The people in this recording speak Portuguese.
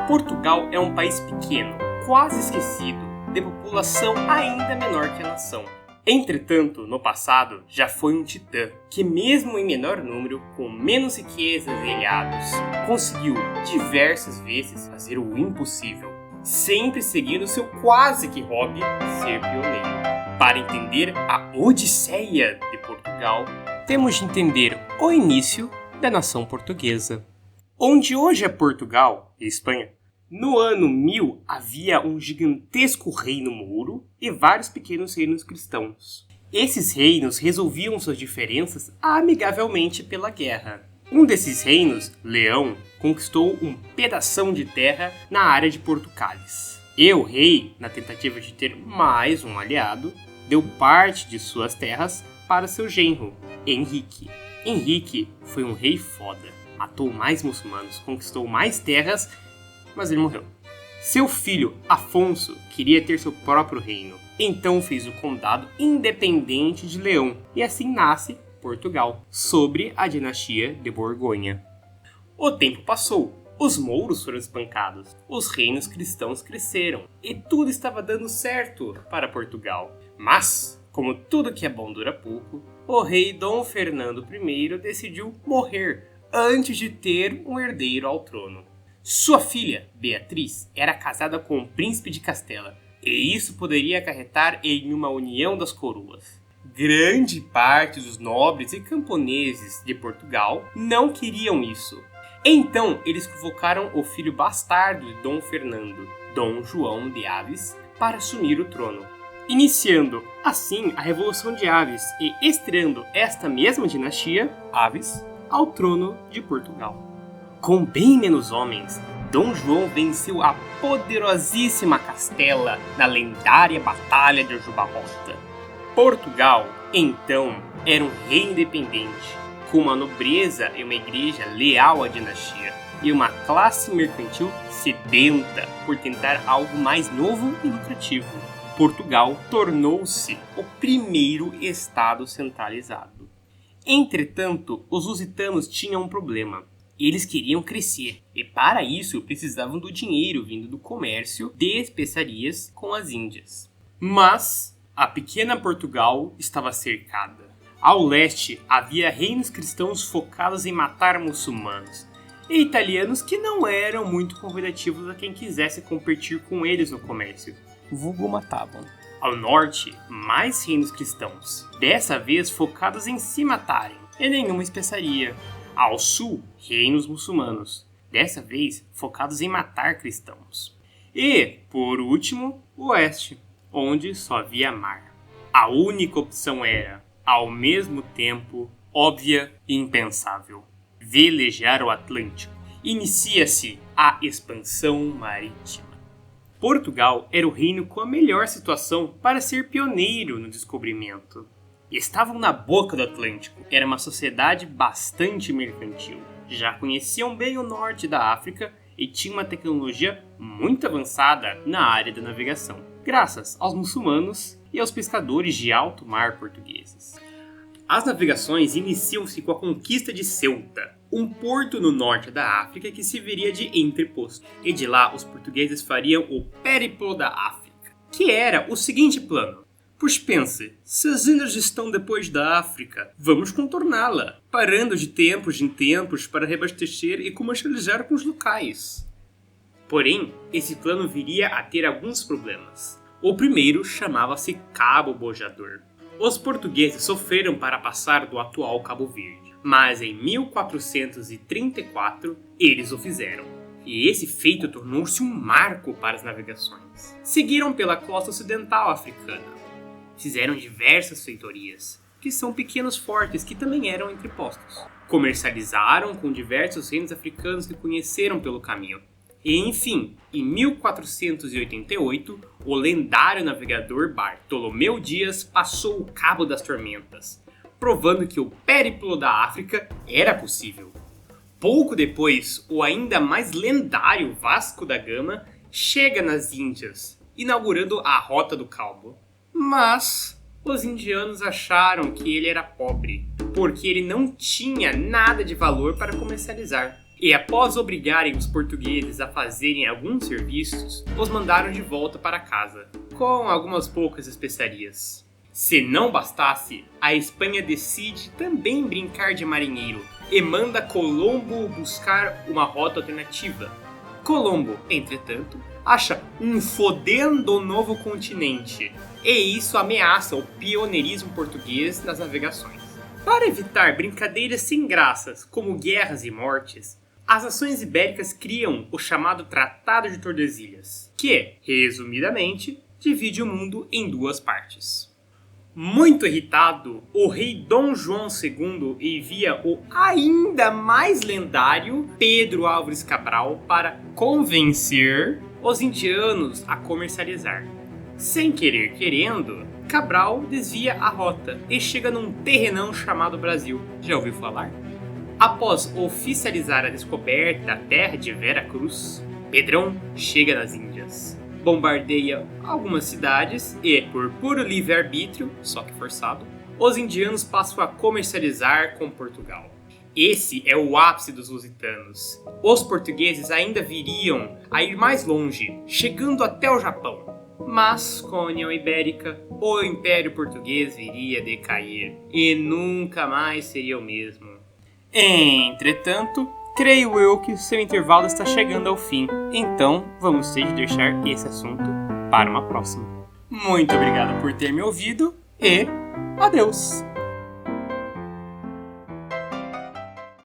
Portugal é um país pequeno, quase esquecido, de população ainda menor que a nação. Entretanto, no passado, já foi um titã, que mesmo em menor número, com menos riquezas e aliados, conseguiu diversas vezes fazer o impossível, sempre seguindo seu quase que hobby, ser pioneiro. Para entender a Odisseia de Portugal, temos de entender o início da nação portuguesa. Onde hoje é Portugal e Espanha, no ano 1000 havia um gigantesco reino mouro e vários pequenos reinos cristãos. Esses reinos resolviam suas diferenças amigavelmente pela guerra. Um desses reinos, Leão, conquistou um pedação de terra na área de Portucalis. E o rei, na tentativa de ter mais um aliado, deu parte de suas terras para seu genro, Henrique. Henrique foi um rei foda, matou mais muçulmanos, conquistou mais terras, mas ele morreu. Seu filho, Afonso, queria ter seu próprio reino, então fez o condado independente de Leão, e assim nasce Portugal, sobre a dinastia de Borgonha. O tempo passou, os mouros foram espancados, os reinos cristãos cresceram, e tudo estava dando certo para Portugal. Mas, como tudo que é bom dura pouco, o rei Dom Fernando I decidiu morrer antes de ter um herdeiro ao trono. Sua filha, Beatriz, era casada com o príncipe de Castela, e isso poderia acarretar em uma união das coroas. Grande parte dos nobres e camponeses de Portugal não queriam isso. Então, eles convocaram o filho bastardo de Dom Fernando, Dom João de Aves, para assumir o trono, iniciando, assim, a Revolução de Aves e estreando esta mesma dinastia, Aves, ao trono de Portugal. Com bem menos homens, Dom João venceu a poderosíssima Castela na lendária Batalha de Jubarrota. Portugal, então, era um rei independente, com uma nobreza e uma igreja leal à dinastia, e uma classe mercantil sedenta por tentar algo mais novo e lucrativo. Portugal tornou-se o primeiro estado centralizado. Entretanto, os lusitanos tinham um problema. Eles queriam crescer, e para isso precisavam do dinheiro vindo do comércio de especiarias com as Índias. Mas a pequena Portugal estava cercada. Ao leste havia reinos cristãos focados em matar muçulmanos, e italianos que não eram muito convidativos a quem quisesse competir com eles no comércio. Vulgo matavam. Ao norte, mais reinos cristãos, dessa vez focados em se matarem, e nenhuma especiaria. Ao sul, reinos muçulmanos, dessa vez focados em matar cristãos. E, por último, o oeste, onde só havia mar. A única opção era, ao mesmo tempo, óbvia e impensável: velejar o Atlântico. Inicia-se a expansão marítima. Portugal era o reino com a melhor situação para ser pioneiro no descobrimento. Estavam na boca do Atlântico, era uma sociedade bastante mercantil. Já conheciam bem o norte da África e tinham uma tecnologia muito avançada na área da navegação, graças aos muçulmanos e aos pescadores de alto mar portugueses. As navegações iniciam-se com a conquista de Ceuta, um porto no norte da África que serviria de entreposto, e de lá os portugueses fariam o Périplo da África, que era o seguinte plano. Pois pense, se as Índias estão depois da África, vamos contorná-la, parando de tempos em tempos para reabastecer e comercializar com os locais. Porém, esse plano viria a ter alguns problemas. O primeiro chamava-se Cabo Bojador. Os portugueses sofreram para passar do atual Cabo Verde, mas em 1434 eles o fizeram. E esse feito tornou-se um marco para as navegações. Seguiram pela costa ocidental africana. Fizeram diversas feitorias, que são pequenos fortes que também eram entrepostos. Comercializaram com diversos reinos africanos que conheceram pelo caminho. E, enfim, em 1488, o lendário navegador Bartolomeu Dias passou o Cabo das Tormentas, provando que o périplo da África era possível. Pouco depois, o ainda mais lendário Vasco da Gama chega nas Índias, inaugurando a Rota do Cabo. Mas os indianos acharam que ele era pobre, porque ele não tinha nada de valor para comercializar. E após obrigarem os portugueses a fazerem alguns serviços, os mandaram de volta para casa, com algumas poucas especiarias. Se não bastasse, a Espanha decide também brincar de marinheiro e manda Colombo buscar uma rota alternativa. Colombo, entretanto, acha um fodendo novo continente, e isso ameaça o pioneirismo português nas navegações. Para evitar brincadeiras sem graças, como guerras e mortes, as nações ibéricas criam o chamado Tratado de Tordesilhas, que, resumidamente, divide o mundo em duas partes. Muito irritado, o rei Dom João II envia o ainda mais lendário Pedro Álvares Cabral para convencer os indianos a comercializar. Sem querer querendo, Cabral desvia a rota e chega num terrenão chamado Brasil. Já ouviu falar? Após oficializar a descoberta da terra de Vera Cruz, Pedrão chega nas Índias, bombardeia algumas cidades e, por puro livre-arbítrio, só que forçado, os indianos passam a comercializar com Portugal. Esse é o ápice dos lusitanos. Os portugueses ainda viriam a ir mais longe, chegando até o Japão. Mas, com a União Ibérica, o Império Português viria a decair e nunca mais seria o mesmo. Entretanto, creio eu que o seu intervalo está chegando ao fim, então vamos ter de deixar esse assunto para uma próxima. Muito obrigado por ter me ouvido e adeus!